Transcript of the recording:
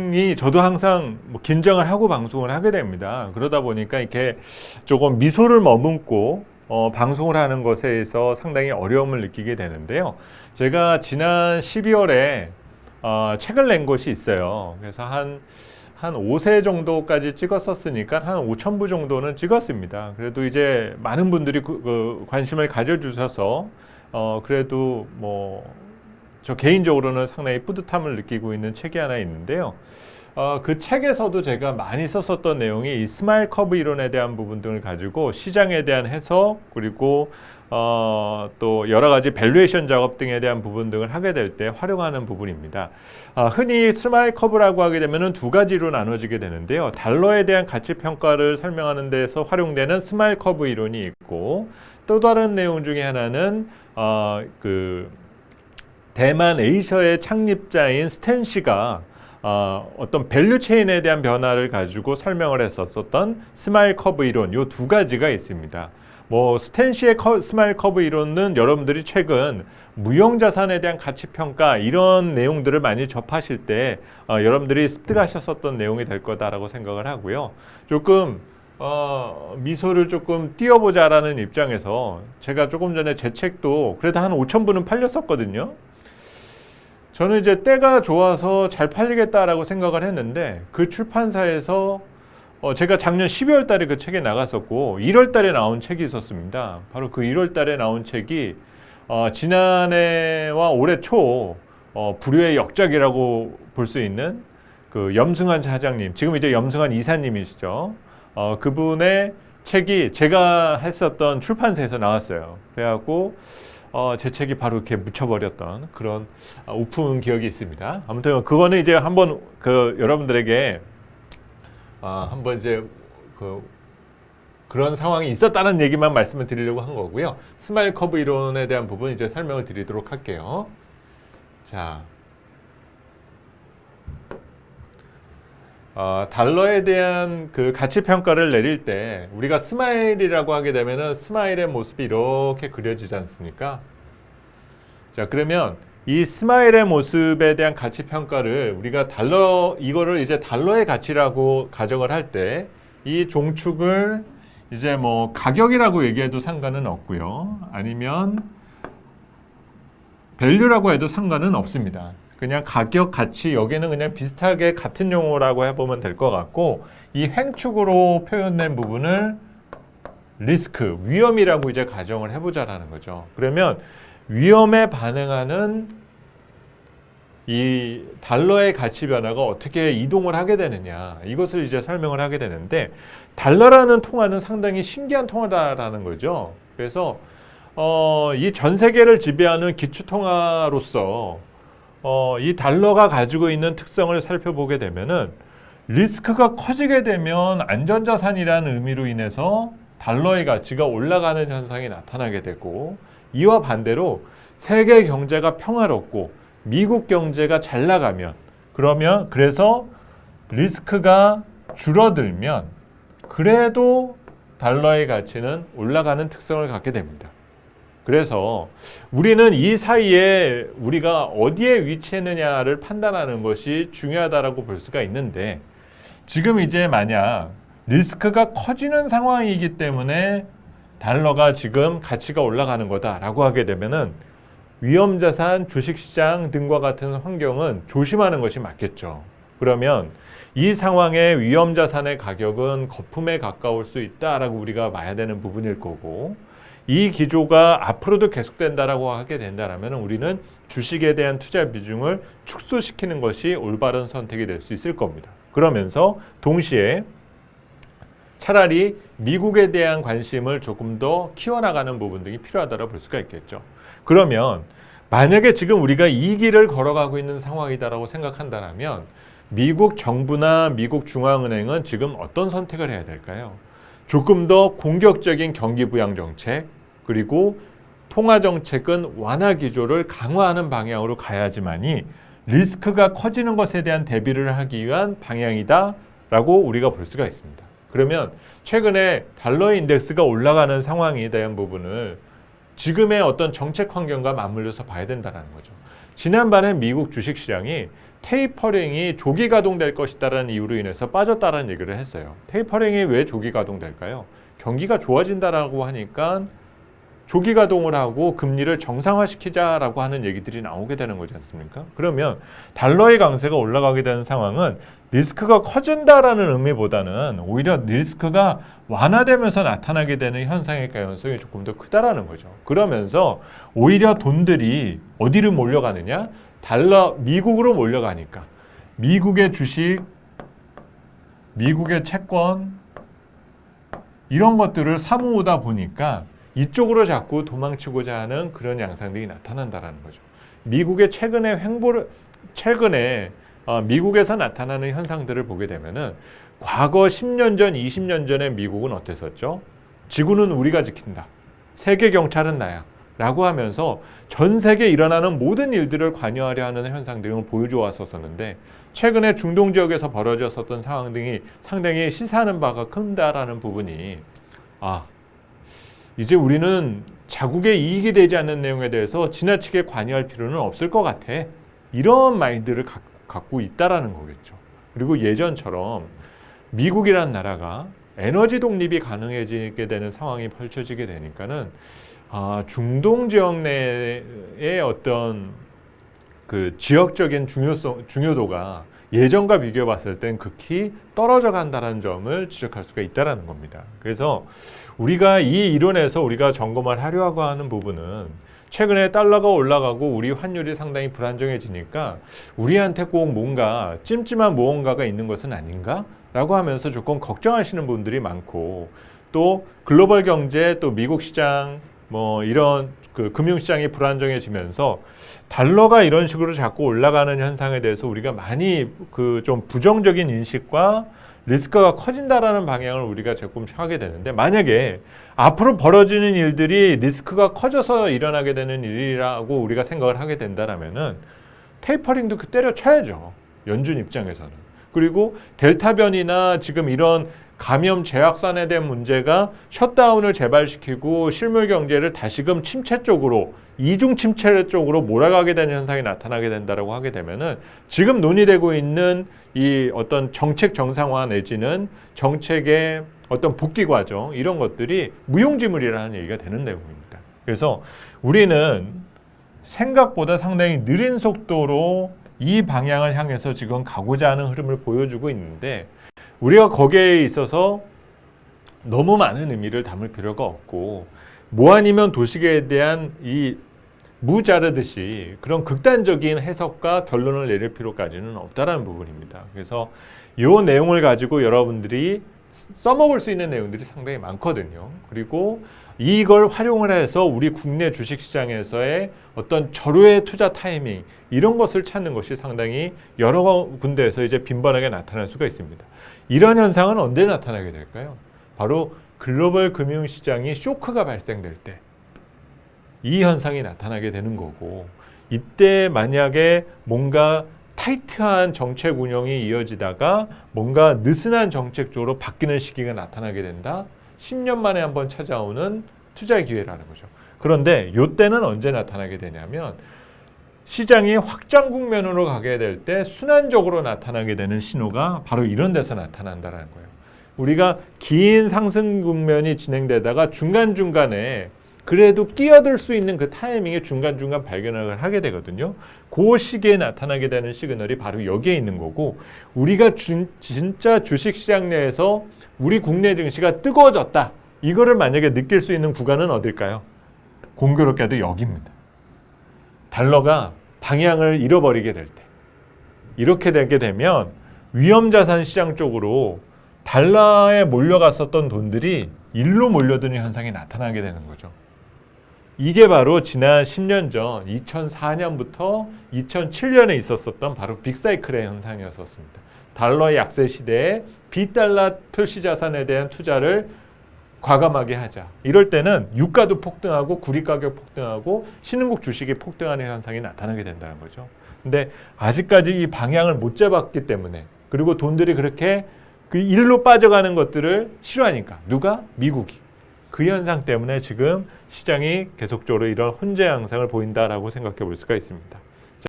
방송이 저도 항상 뭐 긴장을 하고 방송을 하게 됩니다. 그러다 보니까 이렇게 조금 미소를 머금고 방송을 하는 것에서 상당히 어려움을 느끼게 되는데요. 제가 지난 12월에 책을 낸 것이 있어요. 그래서 한 5세 정도까지 찍었었으니까 한 5천 부 정도는 찍었습니다. 그래도 이제 많은 분들이 관심을 가져주셔서 그래도 뭐 저 개인적으로는 상당히 뿌듯함을 느끼고 있는 책이 하나 있는데요. 그 책에서도 제가 많이 썼었던 내용이 이 스마일 커브 이론에 대한 부분 등을 가지고 시장에 대한 해석, 그리고 또 여러 가지 밸류에이션 작업 등에 대한 부분 등을 하게 될 때 활용하는 부분입니다. 흔히 스마일 커브라고 하게 되면 두 가지로 나눠지게 되는데요. 달러에 대한 가치 평가를 설명하는 데서 활용되는 스마일 커브 이론이 있고, 또 다른 내용 중에 하나는 대만 에이셔의 창립자인 스탠 씨가 어떤 밸류 체인에 대한 변화를 가지고 설명을 했었던 스마일 커브 이론, 요 두 가지가 있습니다. 뭐 스탠 씨의 스마일 커브 이론은 여러분들이 최근 무형자산에 대한 가치 평가 이런 내용들을 많이 접하실 때 여러분들이 습득하셨었던 내용이 될 거다라고 생각을 하고요. 조금 미소를 조금 띄워보자라는 입장에서 제가 조금 전에 제 책도 그래도 한 5천 부는 팔렸었거든요. 저는 이제 때가 좋아서 잘 팔리겠다라고 생각을 했는데, 그 출판사에서 제가 작년 12월 달에 그 책이 나갔었고 1월 달에 나온 책이 있었습니다. 바로 그 1월 달에 나온 책이 지난해와 올해 초 불후의 역작이라고 볼 수 있는 그 염승환 사장님, 지금 이제 염승환 이사님이시죠. 그분의 책이 제가 했었던 출판사에서 나왔어요. 그래갖고 제 책이 바로 이렇게 묻혀버렸던 그런 우픈 기억이 있습니다. 아무튼 그거는 이제 한번 여러분들에게 한번 이제 그런 상황이 있었다는 얘기만 말씀을 드리려고 한 거고요. 스마일 커브 이론에 대한 부분 이제 설명을 드리도록 할게요. 자, 달러에 대한 그 가치 평가를 내릴 때 우리가 스마일이라고 하게 되면은 스마일의 모습이 이렇게 그려지지 않습니까? 자, 그러면 이 스마일의 모습에 대한 가치 평가를 우리가 이거를 이제 달러의 가치라고 가정을 할 때 이 종축을 이제 뭐 가격이라고 얘기해도 상관은 없고요. 아니면 밸류라고 해도 상관은 없습니다. 그냥 가격, 가치, 여기는 그냥 비슷하게 같은 용어라고 해보면 될 것 같고, 이 횡축으로 표현된 부분을 리스크, 위험이라고 이제 가정을 해보자라는 거죠. 그러면 위험에 반응하는 이 달러의 가치 변화가 어떻게 이동을 하게 되느냐, 이것을 이제 설명을 하게 되는데, 달러라는 통화는 상당히 신기한 통화다라는 거죠. 그래서 이 전 세계를 지배하는 기초 통화로서 이 달러가 가지고 있는 특성을 살펴보게 되면은, 리스크가 커지게 되면 안전자산이라는 의미로 인해서 달러의 가치가 올라가는 현상이 나타나게 되고, 이와 반대로 세계 경제가 평화롭고 미국 경제가 잘 나가면, 그래서 리스크가 줄어들면 그래도 달러의 가치는 올라가는 특성을 갖게 됩니다. 그래서 우리는 이 사이에 우리가 어디에 위치했느냐를 판단하는 것이 중요하다라고 볼 수가 있는데, 지금 이제 만약 리스크가 커지는 상황이기 때문에 달러가 지금 가치가 올라가는 거다라고 하게 되면은 위험자산, 주식시장 등과 같은 환경은 조심하는 것이 맞겠죠. 그러면 이 상황에 위험자산의 가격은 거품에 가까울 수 있다라고 우리가 봐야 되는 부분일 거고, 이 기조가 앞으로도 계속된다라고 하게 된다면 우리는 주식에 대한 투자 비중을 축소시키는 것이 올바른 선택이 될 수 있을 겁니다. 그러면서 동시에 차라리 미국에 대한 관심을 조금 더 키워나가는 부분 등이 필요하다고 볼 수가 있겠죠. 그러면 만약에 지금 우리가 이 길을 걸어가고 있는 상황이다라고 생각한다면 미국 정부나 미국 중앙은행은 지금 어떤 선택을 해야 될까요? 조금 더 공격적인 경기 부양 정책, 그리고 통화 정책은 완화 기조를 강화하는 방향으로 가야지만이 리스크가 커지는 것에 대한 대비를 하기 위한 방향이다라고 우리가 볼 수가 있습니다. 그러면 최근에 달러 인덱스가 올라가는 상황에 대한 부분을 지금의 어떤 정책 환경과 맞물려서 봐야 된다는 거죠. 지난번에 미국 주식시장이 테이퍼링이 조기 가동될 것이다라는 이유로 인해서 빠졌다라는 얘기를 했어요. 테이퍼링이 왜 조기 가동될까요? 경기가 좋아진다라고 하니까 조기 가동을 하고 금리를 정상화시키자라고 하는 얘기들이 나오게 되는 거지 않습니까? 그러면 달러의 강세가 올라가게 되는 상황은 리스크가 커진다라는 의미보다는 오히려 리스크가 완화되면서 나타나게 되는 현상의 가능성이 조금 더 크다라는 거죠. 그러면서 오히려 돈들이 어디로 몰려가느냐? 미국으로 몰려가니까 미국의 주식, 미국의 채권 이런 것들을 사모으다 보니까 이쪽으로 자꾸 도망치고자 하는 그런 양상들이 나타난다라는 거죠. 미국의 최근에 미국에서 나타나는 현상들을 보게 되면은 과거 10년 전, 20년 전에 미국은 어땠었죠? 지구는 우리가 지킨다. 세계 경찰은 나야. 라고 하면서 전 세계에 일어나는 모든 일들을 관여하려 하는 현상들을 보여줘 왔었는데 최근에 중동 지역에서 벌어졌었던 상황 등이 상당히 시사하는 바가 큰다라는 부분이 이제 우리는 자국의 이익이 되지 않는 내용에 대해서 지나치게 관여할 필요는 없을 것 같아. 이런 마인드를 갖고 있다라는 거겠죠. 그리고 예전처럼 미국이라는 나라가 에너지 독립이 가능해지게 되는 상황이 펼쳐지게 되니까는 중동 지역 내의 어떤 그 지역적인 중요도가 예전과 비교해 봤을 땐 극히 떨어져 간다는 점을 지적할 수가 있다는 겁니다. 그래서 우리가 이 이론에서 우리가 점검을 하려고 하는 부분은 최근에 달러가 올라가고 우리 환율이 상당히 불안정해지니까 우리한테 꼭 뭔가 찜찜한 무언가가 있는 것은 아닌가? 라고 하면서 조금 걱정하시는 분들이 많고 또 글로벌 경제 또 미국 시장 이런 그 금융시장이 불안정해지면서 달러가 이런 식으로 자꾸 올라가는 현상에 대해서 우리가 많이 그 좀 부정적인 인식과 리스크가 커진다라는 방향을 우리가 조금 하게 되는데 만약에 앞으로 벌어지는 일들이 리스크가 커져서 일어나게 되는 일이라고 우리가 생각을 하게 된다라면은 테이퍼링도 때려쳐야죠. 연준 입장에서는. 그리고 델타 변이나 지금 이런 감염 재확산에 대한 문제가 셧다운을 재발시키고 실물 경제를 다시금 침체 쪽으로 이중 침체 쪽으로 몰아가게 되는 현상이 나타나게 된다라고 하게 되면은 지금 논의되고 있는 이 어떤 정책 정상화 내지는 정책의 어떤 복귀 과정 이런 것들이 무용지물이라는 얘기가 되는 내용입니다. 그래서 우리는 생각보다 상당히 느린 속도로 이 방향을 향해서 지금 가고자 하는 흐름을 보여주고 있는데 우리가 거기에 있어서 너무 많은 의미를 담을 필요가 없고 뭐 아니면 도식에 대한 이 무자르듯이 그런 극단적인 해석과 결론을 내릴 필요까지는 없다라는 부분입니다. 그래서 이 내용을 가지고 여러분들이 써먹을 수 있는 내용들이 상당히 많거든요. 그리고 이걸 활용을 해서 우리 국내 주식시장에서의 어떤 절호의 투자 타이밍 이런 것을 찾는 것이 상당히 여러 군데에서 이제 빈번하게 나타날 수가 있습니다. 이런 현상은 언제 나타나게 될까요? 바로 글로벌 금융시장이 쇼크가 발생될 때 이 현상이 나타나게 되는 거고 이때 만약에 뭔가 타이트한 정책 운영이 이어지다가 뭔가 느슨한 정책 쪽으로 바뀌는 시기가 나타나게 된다. 10년 만에 한번 찾아오는 투자 기회라는 거죠. 그런데 이때는 언제 나타나게 되냐면 시장이 확장 국면으로 가게 될 때 순환적으로 나타나게 되는 신호가 바로 이런 데서 나타난다는 거예요. 우리가 긴 상승 국면이 진행되다가 중간중간에 그래도 끼어들 수 있는 그 타이밍에 중간중간 발견을 하게 되거든요. 그 시기에 나타나게 되는 시그널이 바로 여기에 있는 거고 우리가 진짜 주식시장 내에서 우리 국내 증시가 뜨거워졌다. 이거를 만약에 느낄 수 있는 구간은 어딜까요? 공교롭게도 여기입니다. 달러가 방향을 잃어버리게 될 때. 이렇게 되게 되면 위험자산 시장 쪽으로 달러에 몰려갔었던 돈들이 일로 몰려드는 현상이 나타나게 되는 거죠. 이게 바로 지난 10년 전 2004년부터 2007년에 있었었던 바로 빅사이클의 현상이었습니다. 달러의 약세 시대에 비달러 표시 자산에 대한 투자를 과감하게 하자. 이럴 때는 유가도 폭등하고 구리 가격 폭등하고 신흥국 주식이 폭등하는 현상이 나타나게 된다는 거죠. 근데 아직까지 이 방향을 못 잡았기 때문에 그리고 돈들이 그렇게 그 일로 빠져가는 것들을 싫어하니까 누가? 미국이. 그 현상 때문에 지금 시장이 계속적으로 이런 혼재 양상을 보인다라고 생각해 볼 수가 있습니다.